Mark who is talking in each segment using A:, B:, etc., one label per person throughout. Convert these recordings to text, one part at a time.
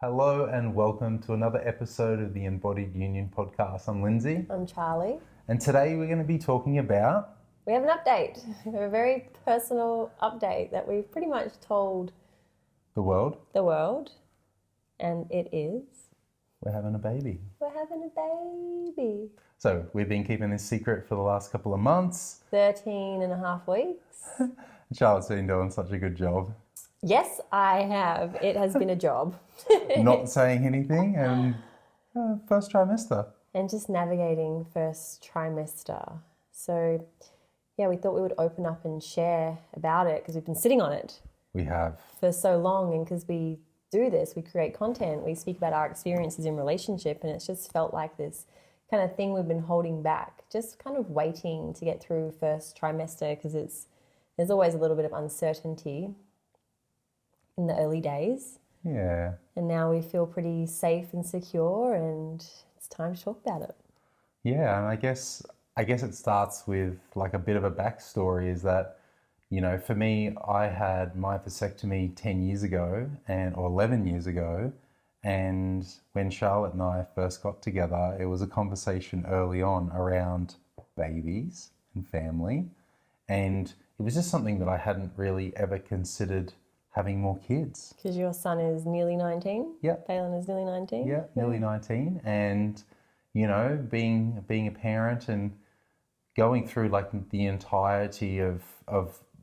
A: Hello and welcome to another episode of the Embodied Union podcast. I'm Lindsay,
B: I'm Charlie.
A: and today we're going to be talking about
B: We have an update, a very personal update that we've pretty much told
A: the world.
B: And it is
A: We're having a baby.
B: we're having a baby.
A: So we've been keeping this secret for the last couple of months.
B: 13 and a half weeks.
A: Charlotte's been doing such a good job.
B: Yes, I have. It has been a job.
A: Not saying anything and first trimester.
B: And just navigating first trimester. So, yeah, we thought we would open up and share about it because we've been sitting on it
A: We have.
B: for so long, and because we do this, we create content, we speak about our experiences in relationship, and it's just felt like this kind of thing we've been holding back, just kind of waiting to get through first trimester because there's always a little bit of uncertainty in the early days.
A: Yeah.
B: And now we feel pretty safe and secure, and it's time to talk about it.
A: Yeah, and I guess it starts with like a bit of a backstory is that, for me, I had my vasectomy 10 years ago or 11 years ago. And when Charlotte and I first got together, it was a conversation early on around babies and family. And it was just something that I hadn't really ever considered having more kids.
B: Because your son is nearly 19?
A: Yep.
B: Phelan is nearly 19?
A: Yeah, nearly 19. And, being a parent and going through like the entirety of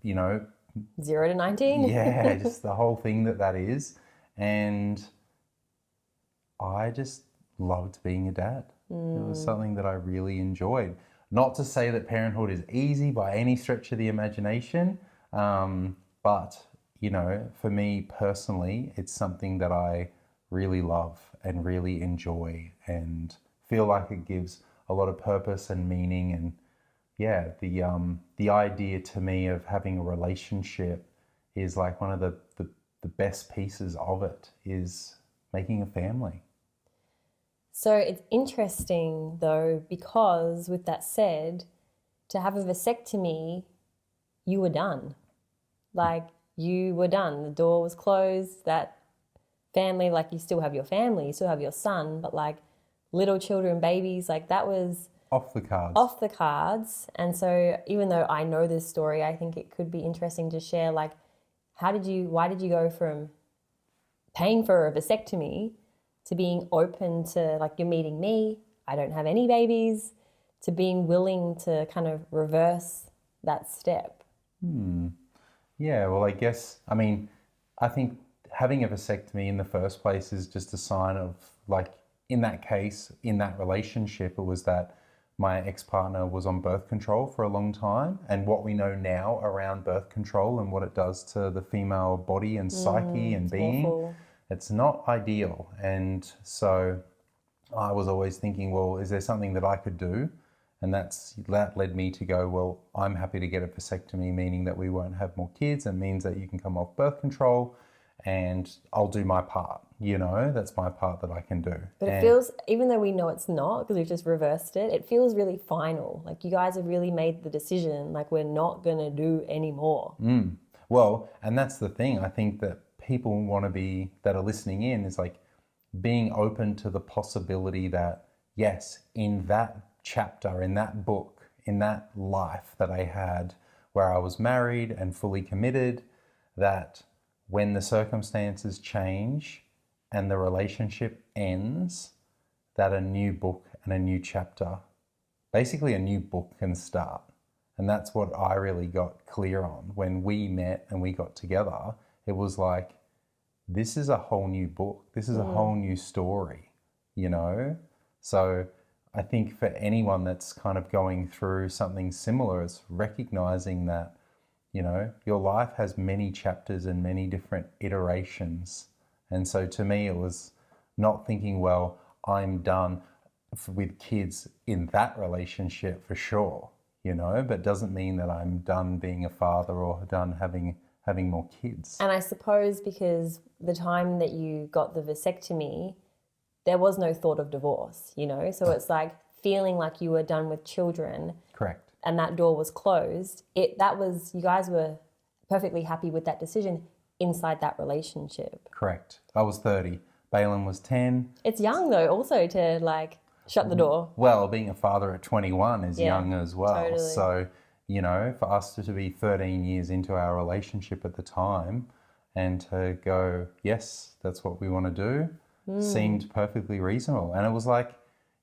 B: 0 to 19?
A: yeah, just the whole thing that is. And I just loved being a dad. It was something that I really enjoyed. Not to say that parenthood is easy by any stretch of the imagination, but, for me personally, it's something that I really love and really enjoy and feel like it gives a lot of purpose and meaning. And yeah, the idea to me of having a relationship is like one of the best pieces of it is making a family.
B: So it's interesting though, because with that said, to have a vasectomy, you were done. Like you were done. The door was closed. That family, like you still have your family, you still have your son, but like little children, babies, like that was
A: Off the cards.
B: off the cards. And so even though I know this story, I think it could be interesting to share, like, why did you go from paying for a vasectomy to being open to, like, you're meeting me, I don't have any babies, to being willing to kind of reverse that step?
A: Yeah, well, I think having a vasectomy in the first place is just a sign of, like, in that case, in that relationship, it was that my ex-partner was on birth control for a long time. And what we know now around birth control and what it does to the female body and psyche and being,
B: awful.
A: It's not ideal. And so I was always thinking, well, is there something that I could do? And that led me to go, well, I'm happy to get a vasectomy, meaning that we won't have more kids. It means that you can come off birth control and I'll do my part. That's my part that I can do.
B: But it feels, even though we know it's not, because we've just reversed it, it feels really final. Like you guys have really made the decision, like we're not going to do any more.
A: Well, and that's the thing. I think that people that are listening in is like being open to the possibility that, yes, in that chapter, in that book, in that life that I had where I was married and fully committed, that when the circumstances change and the relationship ends, that a new book and a new chapter, basically a new book, can start. And that's what I really got clear on when we met and we got together. It was like, this is a whole new book. This is a whole new story, So I think for anyone that's kind of going through something similar, it's recognizing that, your life has many chapters and many different iterations. And so to me, it was not thinking, well, I'm done with kids in that relationship for sure, but doesn't mean that I'm done being a father or done having more kids.
B: And I suppose because the time that you got the vasectomy, there was no thought of divorce, So it's like feeling like you were done with children.
A: Correct.
B: And that door was closed. You guys were perfectly happy with that decision inside that relationship.
A: Correct. I was 30. Balin was 10.
B: It's young though, also to like shut the door.
A: Well, being a father at 21 is young as well.
B: Totally.
A: So, you know, for us to be 13 years into our relationship at the time and to go, yes, that's what we want to do, seemed perfectly reasonable. And it was like,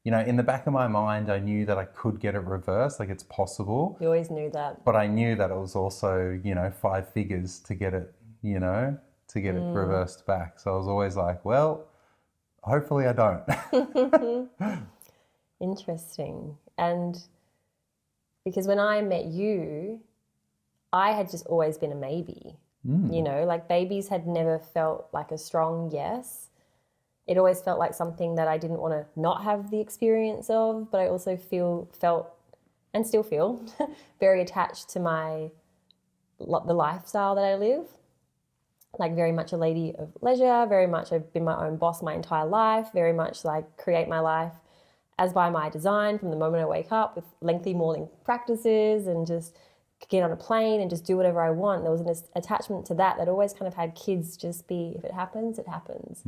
A: you know, in the back of my mind, I knew that I could get it reversed, like it's possible.
B: You always knew that.
A: But I knew that it was also, you know, 5 figures to get it, you know, to get it reversed back. So I was always like, well, hopefully I don't.
B: Interesting. And because when I met you, I had just always been a maybe. You know, like babies had never felt like a strong yes. It always felt like something that I didn't want to not have the experience of, but I also felt and still feel very attached to the lifestyle that I live. Like very much a lady of leisure, very much I've been my own boss my entire life, very much like create my life as by my design from the moment I wake up with lengthy morning practices and just get on a plane and just do whatever I want. There was an attachment to that always kind of had kids just be, if it happens, it happens.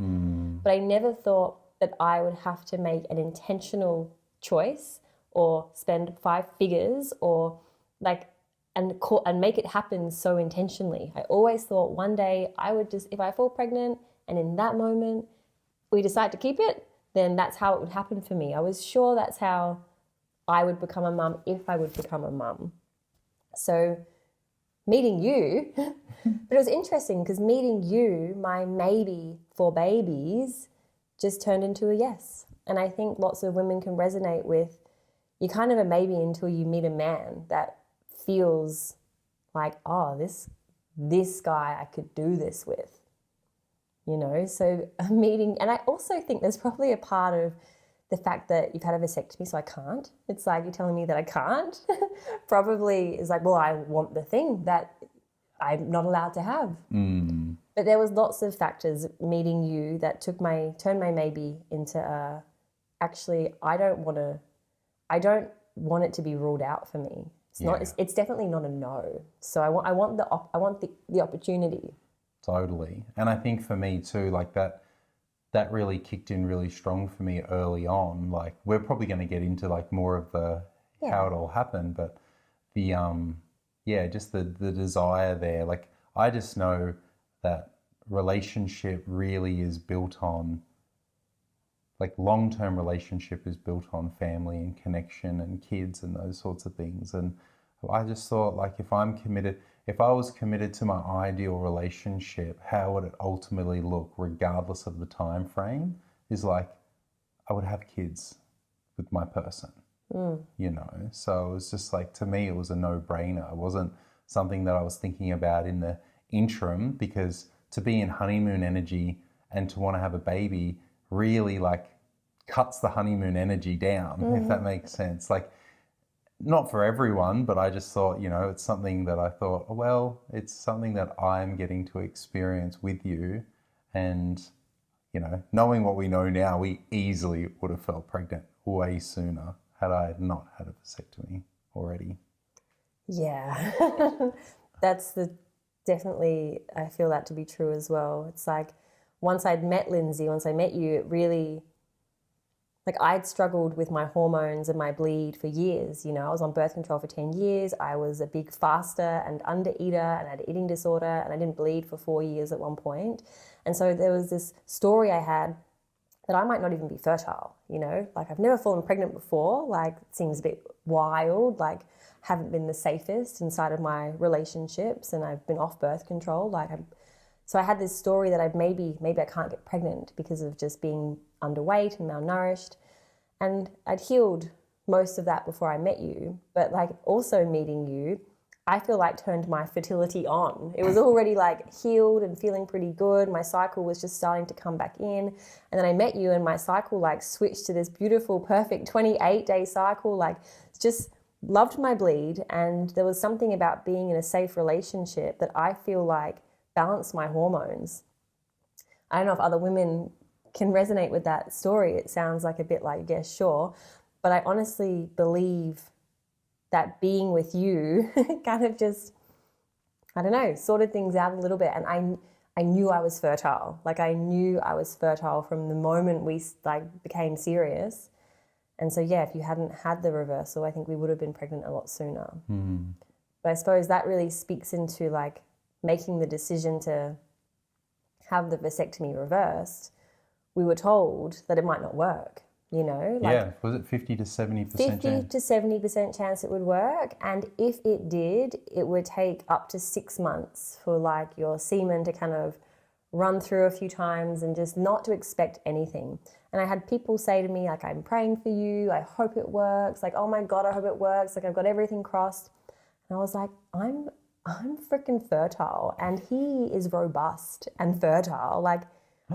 B: But I never thought that I would have to make an intentional choice or spend 5 figures or like and make it happen so intentionally. I always thought one day I would just, if I fall pregnant and in that moment we decide to keep it, then that's how it would happen for me. I was sure that's how I would become a mum if I would become a mum. So meeting you, but it was interesting because meeting you, my maybe for babies, just turned into a yes. And I think lots of women can resonate with, you're kind of a maybe until you meet a man that feels like, oh, this guy I could do this with, you know. So a meeting, and I also think there's probably a part of the fact that you've had a vasectomy, so I can't. It's like you're telling me that I can't. Probably is like, well, I want the thing that I'm not allowed to have. But there was lots of factors meeting you that turned my maybe into actually I don't want it to be ruled out for me. It's definitely not a no. So I want the opportunity.
A: Totally. And I think for me too, like that really kicked in really strong for me early on. Like we're probably going to get into like more of how it all happened, but the just the desire there. Like I just know that relationship really is built on, like long-term relationship is built on family and connection and kids and those sorts of things. And I just thought, like, if I was committed to my ideal relationship, how would it ultimately look regardless of the time frame, is like I would have kids with my person, you know. So it was just like, to me, it was a no-brainer. It wasn't something that I was thinking about in the interim, because to be in honeymoon energy and to want to have a baby really like cuts the honeymoon energy down, if that makes sense. Like, not for everyone, but I just thought, you know, it's something that I thought, oh, well, it's something that I'm getting to experience with you. And, you know, knowing what we know now, we easily would have felt pregnant way sooner had I not had a vasectomy already.
B: Yeah, definitely, I feel that to be true as well. It's like once I met you, it really, like I'd struggled with my hormones and my bleed for years. You know, I was on birth control for 10 years. I was a big faster and under-eater and I had an eating disorder and I didn't bleed for 4 years at one point. And so there was this story I had that I might not even be fertile, you know, like I've never fallen pregnant before. Like it seems a bit wild, like haven't been the safest inside of my relationships and I've been off birth control. So I had this story that maybe I can't get pregnant because of just being underweight and malnourished. And I'd healed most of that before I met you. But like also meeting you, I feel like turned my fertility on. It was already like healed and feeling pretty good. My cycle was just starting to come back in. And then I met you and my cycle like switched to this beautiful, perfect 28-day cycle. Like just loved my bleed. And there was something about being in a safe relationship that I feel like balanced my hormones. I don't know if other women can resonate with that story. It sounds like a bit like, yeah, sure. But I honestly believe that being with you kind of just, I don't know, sorted things out a little bit. And I knew I was fertile. Like I knew I was fertile from the moment we like became serious. And so, yeah, if you hadn't had the reversal, I think we would have been pregnant a lot sooner. But I suppose that really speaks into like making the decision to have the vasectomy reversed. We were told that it might not work, you know? Like
A: Yeah, was it 50 to 70%
B: 50
A: chance?
B: to 70% chance it would work. And if it did, it would take up to 6 months for like your semen to kind of run through a few times and just not to expect anything. And I had people say to me, like, I'm praying for you. I hope it works. Like, oh my God, I hope it works. Like, I've got everything crossed. And I was like, I'm freaking fertile and he is robust and fertile. Like,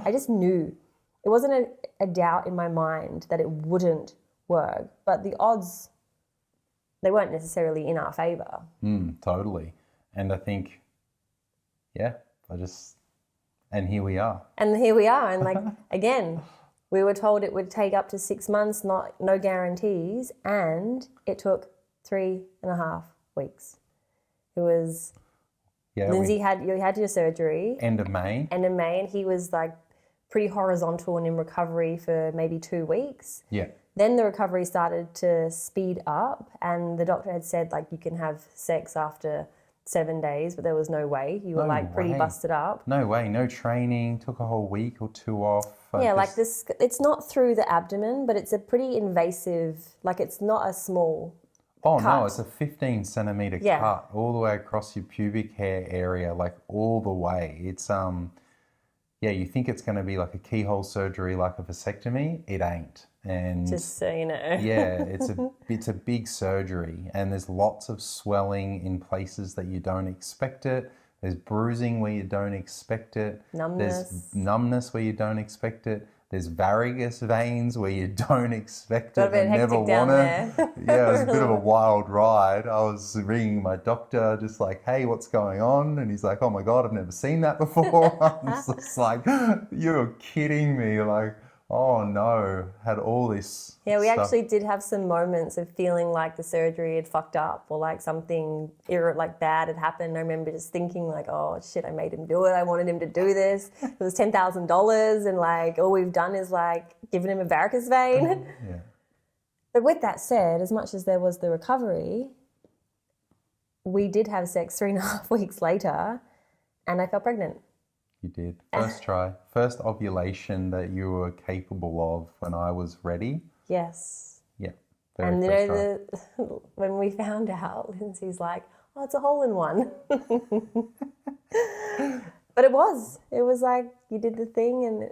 B: I just knew. It wasn't a doubt in my mind that it wouldn't work, but the odds, they weren't necessarily in our favor.
A: Totally. And I think, yeah, and here we are.
B: And here we are. And like, again, we were told it would take up to 6 months, no guarantees. And it took 3.5 weeks. It was, Lindsay you had your surgery.
A: End of May.
B: And he was like pretty horizontal and in recovery for maybe 2 weeks.
A: Yeah.
B: Then the recovery started to speed up and the doctor had said like you can have sex after 7 days, but there was no way. You were pretty busted up.
A: No way. No training. Took a whole week or 2 off.
B: Yeah, like this, it's not through the abdomen, but it's a pretty invasive, like it's not a small
A: Oh
B: cut.
A: no, it's a 15 centimeter cut all the way across your pubic hair area, like all the way. It's you think it's going to be like a keyhole surgery, like a vasectomy. It ain't. And
B: just so you know.
A: Yeah, it's a big surgery, and there's lots of swelling in places that you don't expect it. There's bruising where you don't expect it. There's numbness where you don't expect it. There's varicose veins where you don't expect it and never want it. Yeah, it was a bit of a wild ride. I was ringing my doctor just like, hey, what's going on? And he's like, oh my God, I've never seen that before. I was just like, you're kidding me. Like, oh no, had all this
B: Yeah, we
A: stuff.
B: actually did have some moments of feeling like the surgery had fucked up or like something bad had happened. I remember just thinking like, oh shit, I made him do it. I wanted him to do this. It was $10,000 and like all we've done is like given him a varicose vein.
A: Yeah.
B: But with that said, as much as there was the recovery, we did have sex 3.5 weeks later and I felt pregnant.
A: You did. First try. First ovulation that you were capable of when I was ready.
B: Yes.
A: Yeah.
B: And you know, when we found out, Lindsay's like, oh, it's a hole-in-one. But it was like you did the thing and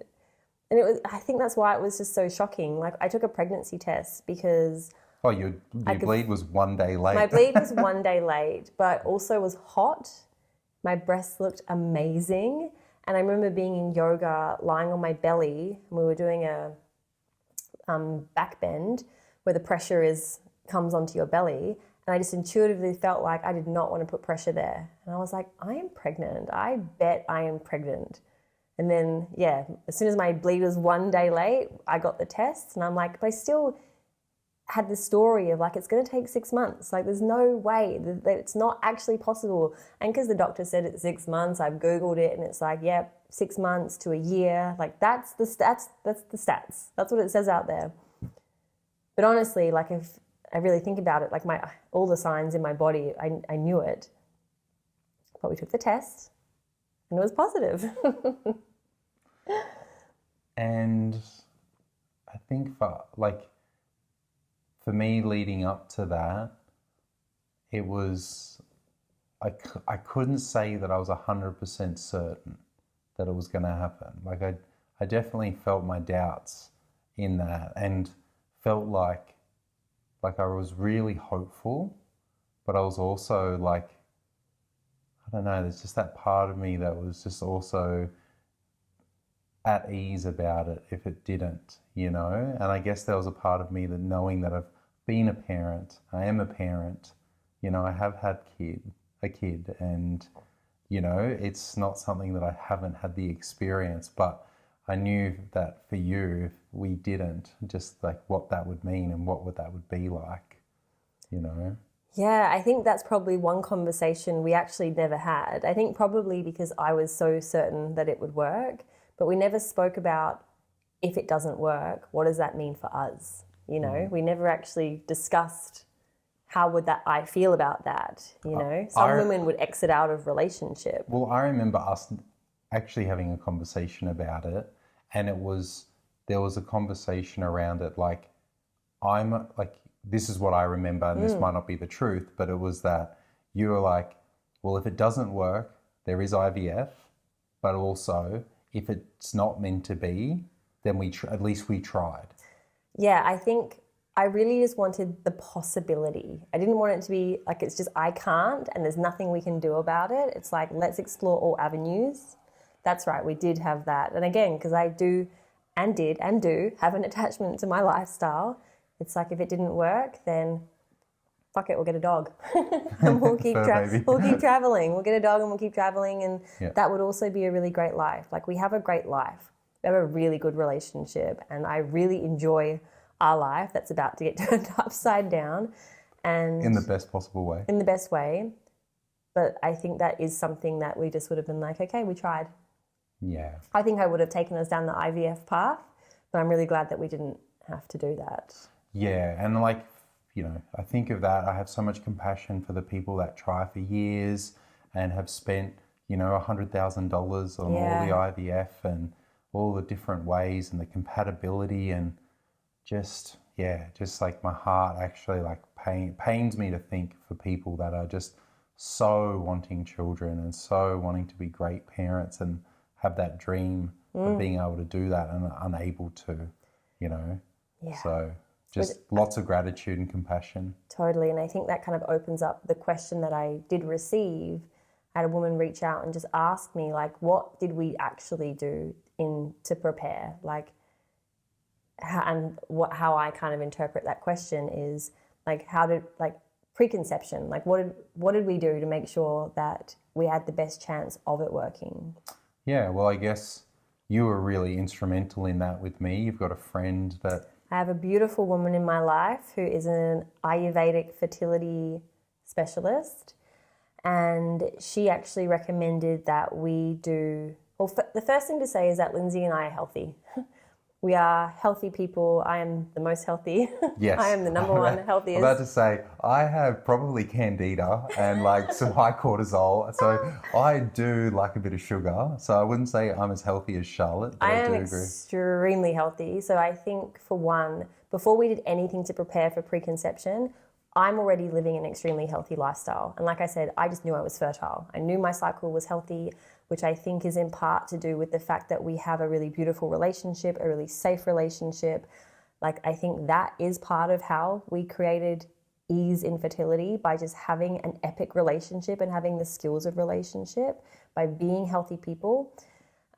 B: it was, I think that's why it was just so shocking. Like I took a pregnancy test because...
A: Oh, your bleed was 1 day late.
B: My bleed was 1 day late, but also was hot. My breasts looked amazing. And I remember being in yoga, lying on my belly, and we were doing a back bend where the pressure comes onto your belly. And I just intuitively felt like I did not want to put pressure there. And I was like, I am pregnant. I bet I am pregnant. And then, yeah, as soon as my bleed was 1 day late, I got the test. And I'm like, but I still had this story of like, it's going to take 6 months. Like, there's no way that it's not actually possible. And because the doctor said it's 6 months, I've Googled it and it's like, yeah, 6 months to a year. Like, that's the stats. That's the stats. That's what it says out there. But honestly, like, if I really think about it, like all the signs in my body, I knew it. But we took the test and it was positive.
A: And I think for me leading up to that, it was, I couldn't say that I was 100% certain that it was going to happen. Like I definitely felt my doubts in that and felt like I was really hopeful, but I was also like, I don't know, there's just that part of me that was just also at ease about it if it didn't, you know? And I guess there was a part of me that knowing that I've been a parent, I am a parent, you know, I have had a kid and, you know, it's not something that I haven't had the experience, but I knew that for you, if we didn't, just like what that would mean and what that would be like, you know?
B: Yeah, I think that's probably one conversation we actually never had. I think probably because I was so certain that it would work, but we never spoke about if it doesn't work, what does that mean for us? You know, we never actually discussed how would that I feel about that, you know. Some women would exit out of relationship.
A: Well, I remember us actually having a conversation about it, and there was a conversation around it like, I'm like, this is what I remember, and this might not be the truth, but it was that you were like, well, if it doesn't work, there is IVF, but also if it's not meant to be, then at least we tried.
B: Yeah, I think I really just wanted the possibility. I didn't want it to be like it's just I can't and there's nothing we can do about it. It's like, let's explore all avenues. That's right, we did have that. And again, because I do and did and do have an attachment to my lifestyle, it's like if it didn't work, then fuck it, we'll get a dog. And we'll keep traveling. We'll get a dog and we'll keep traveling, and that would also be a really great life. Like, we have a great life. We have a really good relationship, and I really enjoy our life that's about to get turned upside down. And
A: in the best possible way.
B: In the best way. But I think that is something that we just would have been like, okay, we tried.
A: Yeah.
B: I think I would have taken us down the IVF path, but I'm really glad that we didn't have to do that.
A: Yeah, and like, you know, I think of that, I have so much compassion for the people that try for years and have spent, you know, $100,000 on all the IVF and all the different ways and the compatibility, and just like my heart actually like pains me to think for people that are just so wanting children and so wanting to be great parents and have that dream of being able to do that and are unable to, you know.
B: Yeah.
A: So just lots of gratitude and compassion.
B: Totally. And I think that kind of opens up the question that I did receive. I had a woman reach out and just ask me, like, what did we actually do to prepare? Like, how I kind of interpret that question is, like, preconception, like what did we do to make sure that we had the best chance of it working?
A: Yeah, well, I guess you were really instrumental in that with me. You've got a friend that...
B: I have a beautiful woman in my life who is an Ayurvedic fertility specialist, and she actually recommended that we do... Well, the first thing to say is that Lindsay and I are healthy. We are healthy people. I am the most healthy.
A: Yes.
B: I am the number one healthiest.
A: I'm about to say, I have probably candida and like some high cortisol. So I do like a bit of sugar. So I wouldn't say I'm as healthy as Charlotte, but I
B: am
A: do agree.
B: Extremely healthy. So I think, for one, before we did anything to prepare for preconception, I'm already living an extremely healthy lifestyle. And like I said, I just knew I was fertile. I knew my cycle was healthy, which I think is in part to do with the fact that we have a really beautiful relationship, a really safe relationship. Like, I think that is part of how we created ease in fertility, by just having an epic relationship and having the skills of relationship, by being healthy people,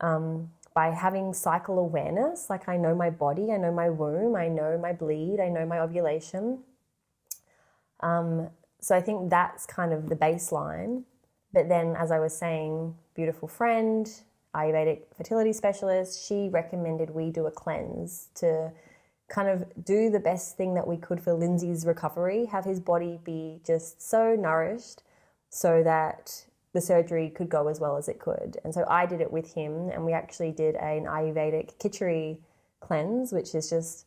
B: by having cycle awareness. Like, I know my body, I know my womb, I know my bleed, I know my ovulation. So I think that's kind of the baseline. But then, as I was saying, beautiful friend, Ayurvedic fertility specialist, she recommended we do a cleanse to kind of do the best thing that we could for Lindsay's recovery, have his body be just so nourished so that the surgery could go as well as it could. And so I did it with him, and we actually did an Ayurvedic khichdi cleanse, which is just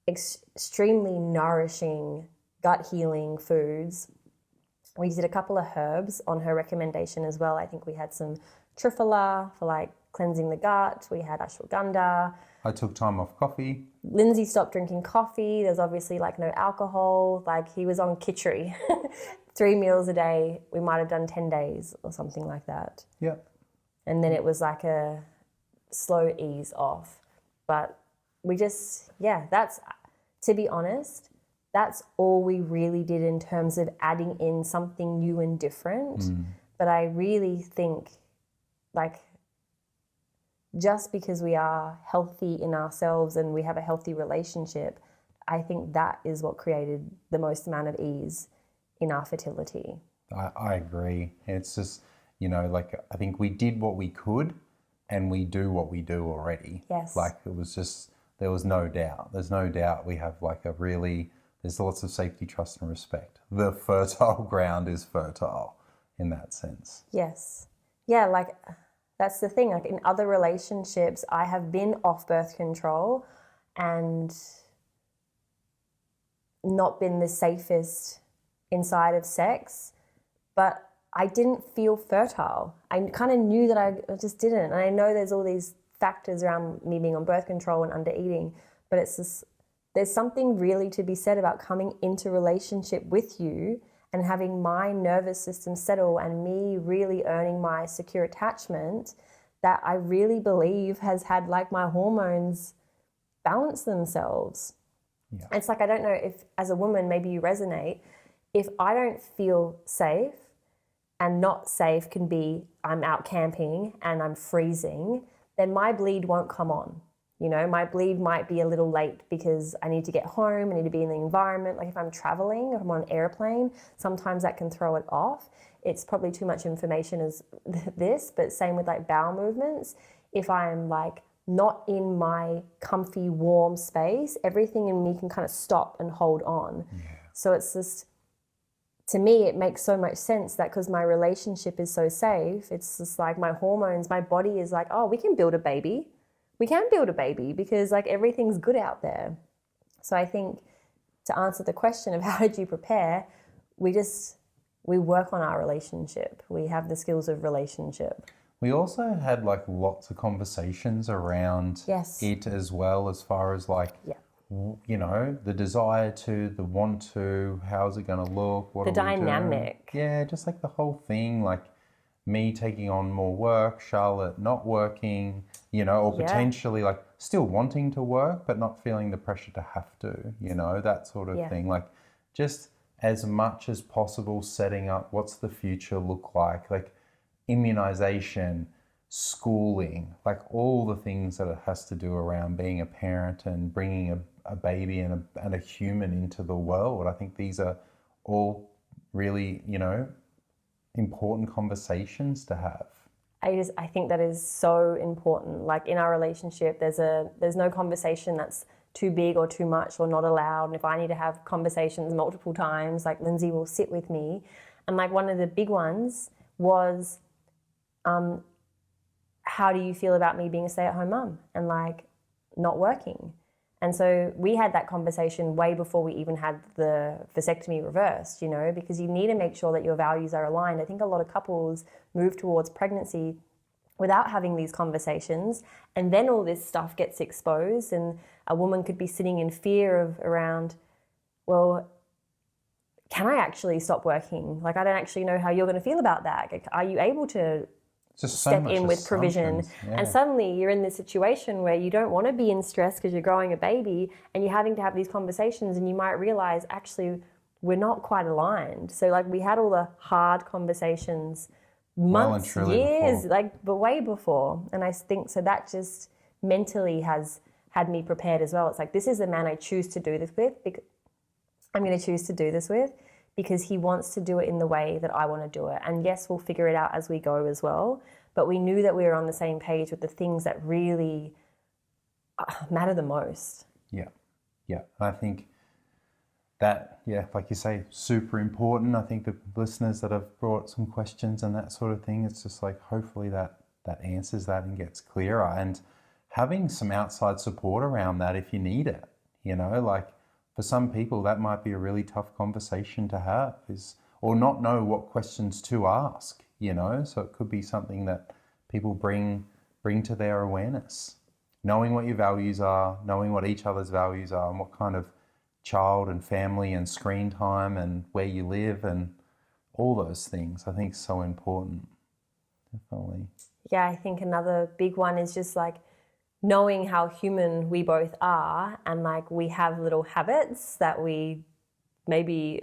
B: extremely nourishing, gut healing foods. We did a couple of herbs on her recommendation as well. I think we had some triphala for like cleansing the gut. We had ashwagandha.
A: I took time off coffee.
B: Lindsay stopped drinking coffee. There's obviously like no alcohol. Like, he was on khichdi, 3 meals a day. We might have done 10 days or something like that.
A: Yeah.
B: And then it was like a slow ease off. But we just, that's, to be honest, that's all we really did in terms of adding in something new and different. But I really think, like, just because we are healthy in ourselves and we have a healthy relationship, I think that is what created the most amount of ease in our fertility.
A: I agree. It's just, you know, like, I think we did what we could and we do what we do already.
B: Yes.
A: Like, it was just, there was no doubt. There's no doubt we have like a really there's lots of safety, trust, and respect. The fertile ground is fertile in that sense.
B: Yes. Yeah, like that's the thing. Like in other relationships, I have been off birth control and not been the safest inside of sex, but I didn't feel fertile. I kind of knew that I just didn't. And I know there's all these factors around me being on birth control and under eating, but it's just, there's something really to be said about coming into relationship with you and having my nervous system settle and me really earning my secure attachment that I really believe has had like my hormones balance themselves.
A: Yeah.
B: It's like, I don't know if as a woman, maybe you resonate, if I don't feel safe, and not safe can be I'm out camping and I'm freezing, then my bleed won't come on. You know, my bleed might be a little late because I need to get home, I need to be in the environment. Like if I'm traveling, if I'm on an airplane, sometimes that can throw it off. It's probably too much information as this, but same with like bowel movements. If I'm like not in my comfy, warm space, everything in me can kind of stop and hold on. Yeah. So it's just, to me, it makes so much sense that because my relationship is so safe, it's just like my hormones, my body is like, oh, we can build a baby. We can build a baby because like everything's good out there. So I think to answer the question of how did you prepare, we work on our relationship. We have the skills of relationship.
A: We also had like lots of conversations around it as well, as far as like, you know, the desire to, the want to, how's it going to look, what
B: the dynamic.
A: Yeah, just like the whole thing, like me taking on more work, Charlotte not working, you know, or potentially like still wanting to work but not feeling the pressure to have to, you know, that sort of thing. Like just as much as possible setting up what's the future look like immunization, schooling, like all the things that it has to do around being a parent and bringing a baby and a human into the world. I think these are all really, you know, important conversations to have.
B: I think that is so important. Like in our relationship, there's no conversation that's too big or too much or not allowed. And if I need to have conversations multiple times, like Lindsay will sit with me. And like one of the big ones was, how do you feel about me being a stay-at-home mum and like not working? And so we had that conversation way before we even had the vasectomy reversed, you know, because you need to make sure that your values are aligned. I think a lot of couples move towards pregnancy without having these conversations, and then all this stuff gets exposed, and a woman could be sitting in fear around, well, can I actually stop working? Like, I don't actually know how you're going to feel about that. Like, are you able to step in with provision? And suddenly you're in this situation where you don't want to be in stress because you're growing a baby, and you're having to have these conversations, and you might realize actually we're not quite aligned. So like we had all the hard conversations months, years, but way before. And I think so that just mentally has had me prepared as well. It's like, this is the man I choose to do this with. I'm going to choose to do this with because he wants to do it in the way that I want to do it. And yes, we'll figure it out as we go as well. But we knew that we were on the same page with the things that really matter the most. Yeah.
A: Yeah. I think that, like you say, super important. I think the listeners that have brought some questions and that sort of thing, it's just like, hopefully that answers that and gets clearer. And having some outside support around that if you need it, you know, like, for some people, that might be a really tough conversation to have, or not know what questions to ask, you know. So it could be something that people bring to their awareness. Knowing what your values are, knowing what each other's values are, and what kind of child and family and screen time and where you live and all those things, I think is so important. Definitely.
B: Yeah, I think another big one is just like knowing how human we both are, and like we have little habits that we maybe,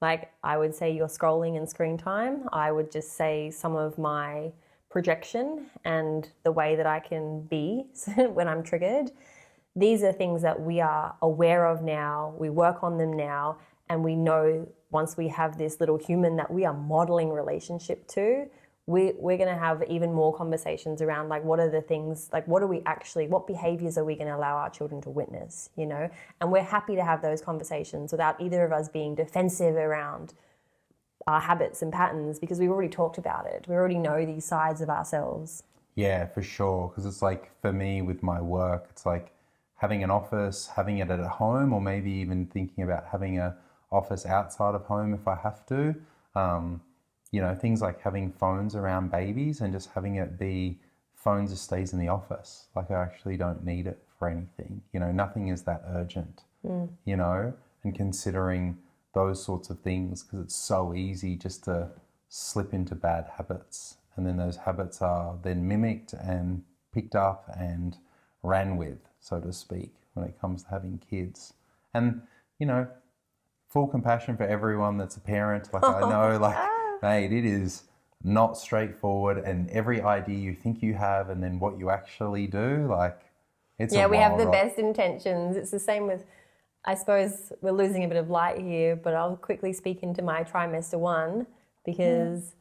B: like I would say your scrolling and screen time. I would just say some of my projection and the way that I can be when I'm triggered. These are things that we are aware of now, we work on them now, and we know once we have this little human that we are modeling relationship to, we're going to have even more conversations around like what are the things, like what behaviors are we going to allow our children to witness, you know? And we're happy to have those conversations without either of us being defensive around our habits and patterns, because we've already talked about it. We already know these sides of ourselves.
A: Yeah, for sure. Because it's like, for me with my work, it's like having an office, having it at home, or maybe even thinking about having a office outside of home if I have to. You know, things like having phones around babies and just having it be phone just stays in the office. Like, I actually don't need it for anything. You know, nothing is that urgent, you know, and considering those sorts of things, because it's so easy just to slip into bad habits. And then those habits are then mimicked and picked up and ran with, so to speak, when it comes to having kids. And, you know, full compassion for everyone that's a parent. Like, I know, like, mate, it is not straightforward, and every idea you think you have and then what you actually do, like, it's a
B: we have the
A: wild
B: best intentions. It's the same with, I suppose we're losing a bit of light here, but I'll quickly speak into my trimester 1, because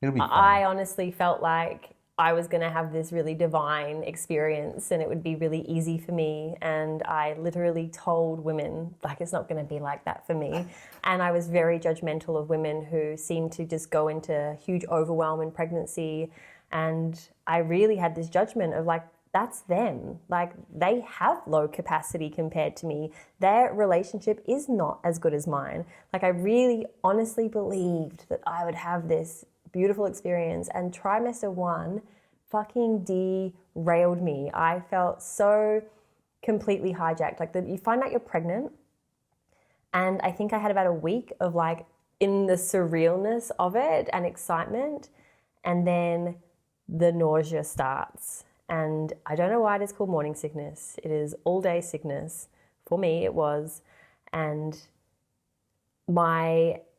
A: It'll be fun.
B: I honestly felt like I was going to have this really divine experience and it would be really easy for me. And I literally told women, like, it's not going to be like that for me. And I was very judgmental of women who seemed to just go into huge overwhelm in pregnancy. And I really had this judgment of like, that's them. Like, they have low capacity compared to me. Their relationship is not as good as mine. Like, I really honestly believed that I would have this beautiful experience, and trimester 1 fucking derailed me. I felt so completely hijacked. Like, you find out you're pregnant, and I think I had about a week of like in the surrealness of it and excitement, and then the nausea starts. And I don't know why it is called morning sickness. It is all day sickness. For me, it was. And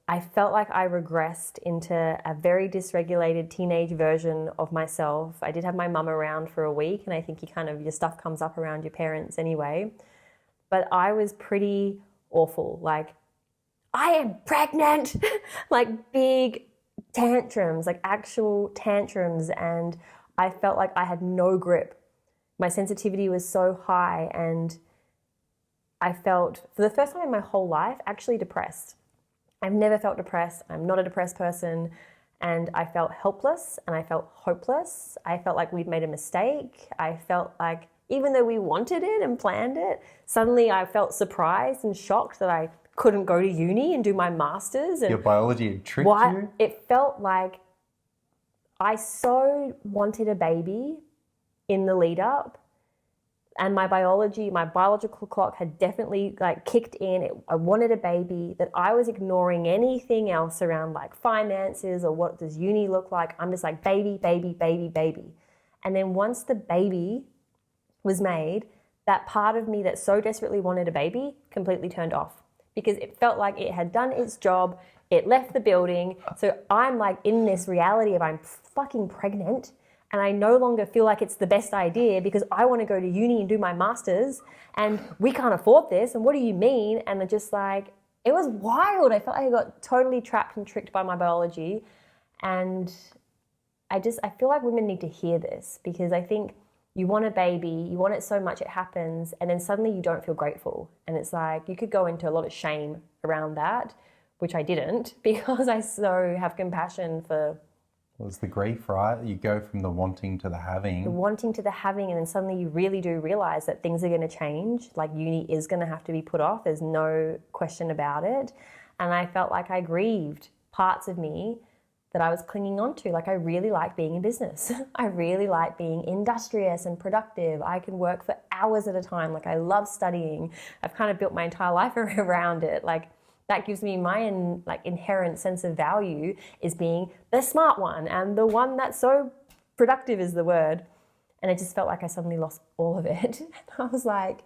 B: I felt like I regressed into a very dysregulated teenage version of myself. I did have my mum around for a week, and I think your stuff comes up around your parents anyway. But I was pretty awful. Like, I am pregnant, like big tantrums, like actual tantrums. And I felt like I had no grip. My sensitivity was so high, and I felt, for the first time in my whole life, actually depressed. I've never felt depressed. I'm not a depressed person. And I felt helpless and I felt hopeless. I felt like we'd made a mistake. I felt like, even though we wanted it and planned it, suddenly I felt surprised and shocked that I couldn't go to uni and do my master's. And
A: your biology had tricked you?
B: It felt like I so wanted a baby in the lead up, and my biological clock had definitely like kicked in. I wanted a baby, that I was ignoring anything else around like finances or what does uni look like. I'm just like baby, baby, baby, baby. And then once the baby was made, that part of me that so desperately wanted a baby completely turned off, because it felt like it had done its job. It left the building. So I'm like in this reality of I'm fucking pregnant, and I no longer feel like it's the best idea because I want to go to uni and do my master's, and we can't afford this. And what do you mean? And it just like, it was wild. I felt like I got totally trapped and tricked by my biology. And I feel like women need to hear this, because I think you want a baby, you want it so much it happens, and then suddenly you don't feel grateful. And it's like, you could go into a lot of shame around that, which I didn't, because I so have compassion for...
A: Well, it's the grief, right? You go from the wanting to the having.
B: The wanting to the having, and then suddenly you really do realize that things are going to change. Like, uni is going to have to be put off. There's no question about it. And I felt like I grieved parts of me that I was clinging on to. Like, I really like being in business. I really like being industrious and productive. I can work for hours at a time. Like, I love studying. I've kind of built my entire life around it. Like, that gives me my inherent sense of value, is being the smart one and the one that's so productive is the word. And it just felt like I suddenly lost all of it. I was like,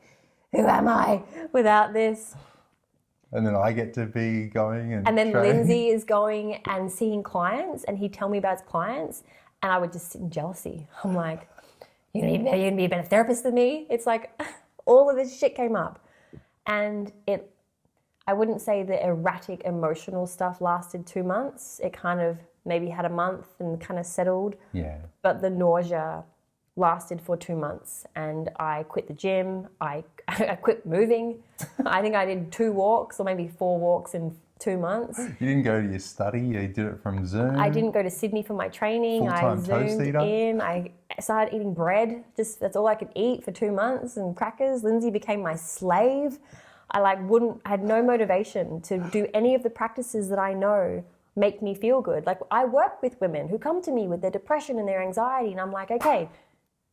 B: who am I without this?
A: And then I get to be going and
B: then
A: training.
B: Lindsay is going and seeing clients, and he'd tell me about his clients, and I would just sit in jealousy. I'm like, you're gonna be a better therapist than me? It's like all of this shit came up. And I wouldn't say the erratic emotional stuff lasted 2 months. It kind of maybe had a month and kind of settled.
A: Yeah.
B: But the nausea lasted for 2 months, and I quit the gym. I quit moving. I think I did 2 walks or maybe 4 walks in 2 months.
A: You didn't go to your study, you did it from Zoom.
B: I didn't go to Sydney for my training.
A: Full-time
B: I
A: toast
B: zoomed
A: eater?
B: in. I started eating bread. Just that's all I could eat for 2 months, and crackers. Lindsay became my slave. I had no motivation to do any of the practices that I know make me feel good. Like, I work with women who come to me with their depression and their anxiety, and I'm like, okay,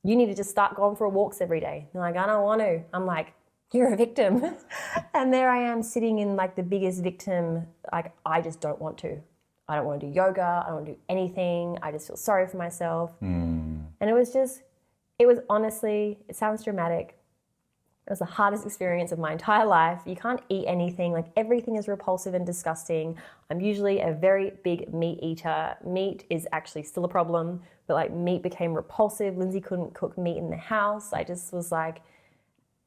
B: you need to just start going for walks every day. They're like, I don't want to. I'm like, you're a victim. And there I am sitting in like the biggest victim. Like, I just don't want to. I don't want to do yoga. I don't want to do anything. I just feel sorry for myself. And it was honestly, it sounds dramatic. It was the hardest experience of my entire life. You can't eat anything. Like, everything is repulsive and disgusting. I'm usually a very big meat eater. Meat is actually still a problem, but like, meat became repulsive. Lindsay couldn't cook meat in the house. I just was like,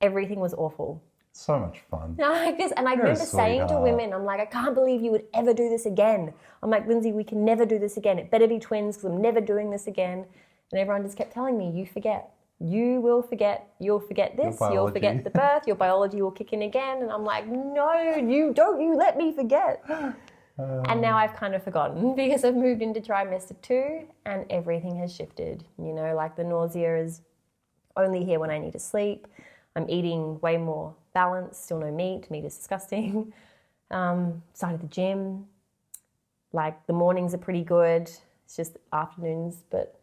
B: everything was awful.
A: So much fun.
B: I remember saying to women, I'm like, I can't believe you would ever do this again. I'm like, Lindsay, we can never do this again. It better be twins because I'm never doing this again. And everyone just kept telling me, you forget. You will forget. You'll forget this. You'll forget the birth. Your biology will kick in again. And I'm like, no, you don't. You let me forget. And now I've kind of forgotten because I've moved into trimester 2 and everything has shifted. You know, like, the nausea is only here when I need to sleep. I'm eating way more balanced, still no meat. Meat is disgusting. Started the gym. Like, the mornings are pretty good. It's just afternoons. But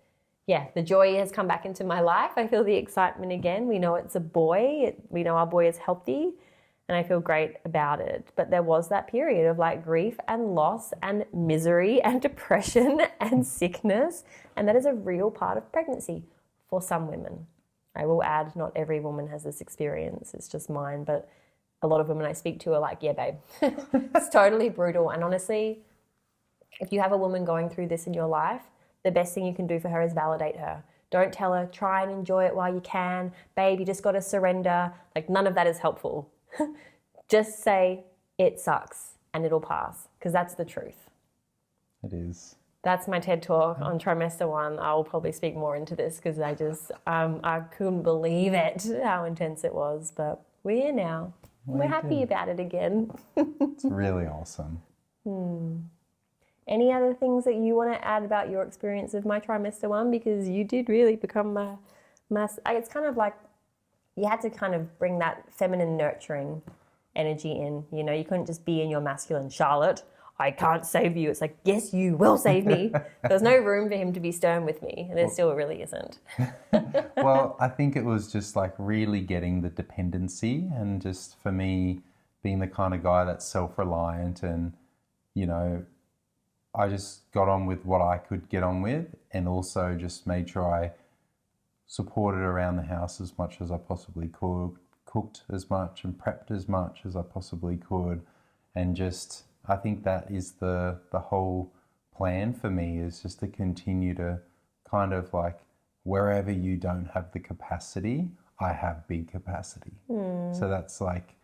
B: yeah, the joy has come back into my life. I feel the excitement again. We know it's a boy. We know our boy is healthy, and I feel great about it. But there was that period of like grief and loss and misery and depression and sickness. And that is a real part of pregnancy for some women. I will add, not every woman has this experience. It's just mine. But a lot of women I speak to are like, yeah, babe, it's totally brutal. And honestly, if you have a woman going through this in your life, the best thing you can do for her is validate her. Don't tell her, try and enjoy it while you can. Babe, you just got to surrender. Like, none of that is helpful. Just say, it sucks and it'll pass, because that's the truth.
A: It is.
B: That's my TED Talk on trimester 1. I'll probably speak more into this because I just, I couldn't believe it, how intense it was. But we're here now. We're happy about it again.
A: It's really awesome.
B: Any other things that you want to add about your experience of my trimester 1? Because you did really become it's kind of like you had to kind of bring that feminine nurturing energy in. You know, you couldn't just be in your masculine, Charlotte, I can't save you. It's like, yes, you will save me. There's no room for him to be stern with me. And there still really isn't.
A: Well, I think it was just like really getting the dependency, and just for me being the kind of guy that's self-reliant, and, you know, I just got on with what I could get on with, and also just made sure I supported around the house as much as I possibly could, cooked as much and prepped as much as I possibly could. And just, I think that is the whole plan for me, is just to continue to kind of like, wherever you don't have the capacity, I have big capacity. So that's like,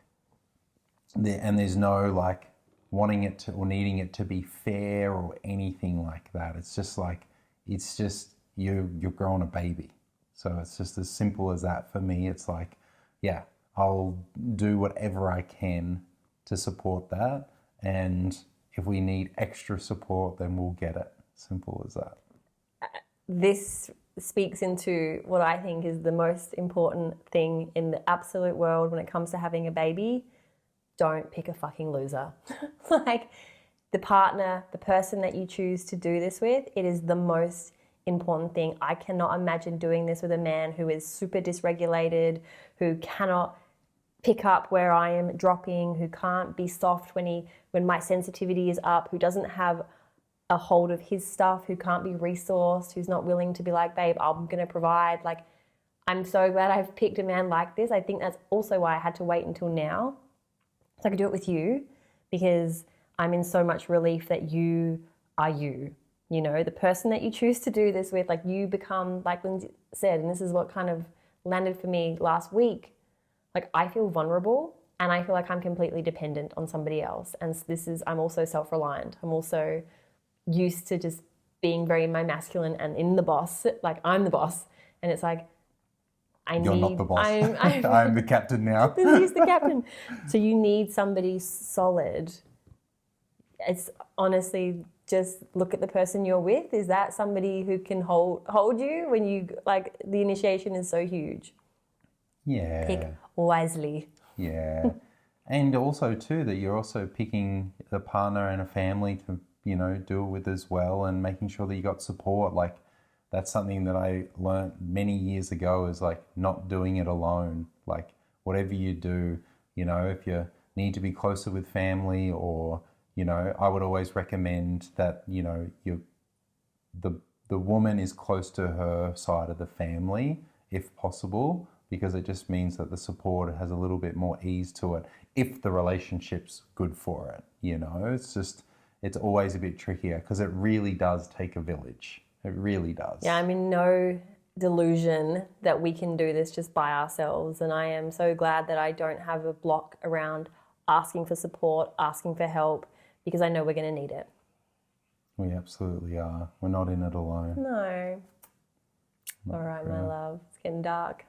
A: and there's no like wanting it to or needing it to be fair or anything like that. It's just like, it's just you're growing a baby. So it's just as simple as that for me. It's like, yeah, I'll do whatever I can to support that. And if we need extra support, then we'll get it. Simple as that.
B: This speaks into what I think is the most important thing in the absolute world when it comes to having a baby. Don't pick a fucking loser. Like, the partner, the person that you choose to do this with, it is the most important thing. I cannot imagine doing this with a man who is super dysregulated, who cannot pick up where I am dropping, who can't be soft when my sensitivity is up, who doesn't have a hold of his stuff, who can't be resourced, who's not willing to be like, babe, I'm going to provide. Like, I'm so glad I've picked a man like this. I think that's also why I had to wait until now so I could do it with you, because I'm in so much relief that you are you. You know, the person that you choose to do this with, like, you become, like Lindsay said, and this is what kind of landed for me last week, like, I feel vulnerable and I feel like I'm completely dependent on somebody else. And I'm also self-reliant. I'm also used to just being very my masculine and in the boss, like I'm the boss, and it's like
A: You're not the boss. I'm the captain now.
B: Lindsay's the captain. So you need somebody solid. It's honestly just look at the person you're with. Is that somebody who can hold you when you like the initiation is so huge?
A: Yeah.
B: Pick wisely.
A: Yeah. And also too that you're also picking a partner and a family to, you know, do it with as well, and making sure that you got support. Like that's something that I learned many years ago, is like not doing it alone. Like whatever you do, you know, if you need to be closer with family, or, you know, I would always recommend that, you know, the woman is close to her side of the family if possible, because it just means that the support has a little bit more ease to it if the relationship's good for it. You know, it's always a bit trickier because it really does take a village. It really does.
B: Yeah, I'm in no delusion that we can do this just by ourselves, and I am so glad that I don't have a block around asking for support, asking for help, because I know we're going to need it.
A: We absolutely are. We're not in it alone.
B: No. All right, my love. It's getting dark.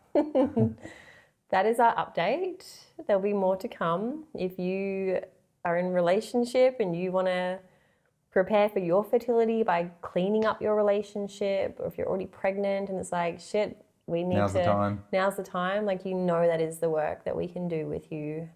B: That is our update. There'll be more to come. If you are in a relationship and you want to prepare for your fertility by cleaning up your relationship, or if you're already pregnant and it's like, shit, we need
A: Now's the time.
B: Now's the time. Like, you know, that is the work that we can do with you.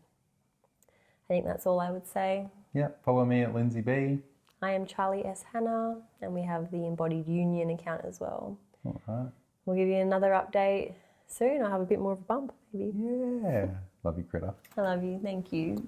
B: I think that's all I would say.
A: Yeah, follow me at Lindsay B.
B: I am Charlie S. Hannah, and we have the Embodied Union account as well.
A: All right.
B: We'll give you another update soon. I'll have a bit more of a bump, maybe.
A: Yeah. Love you, critter.
B: I love you. Thank you.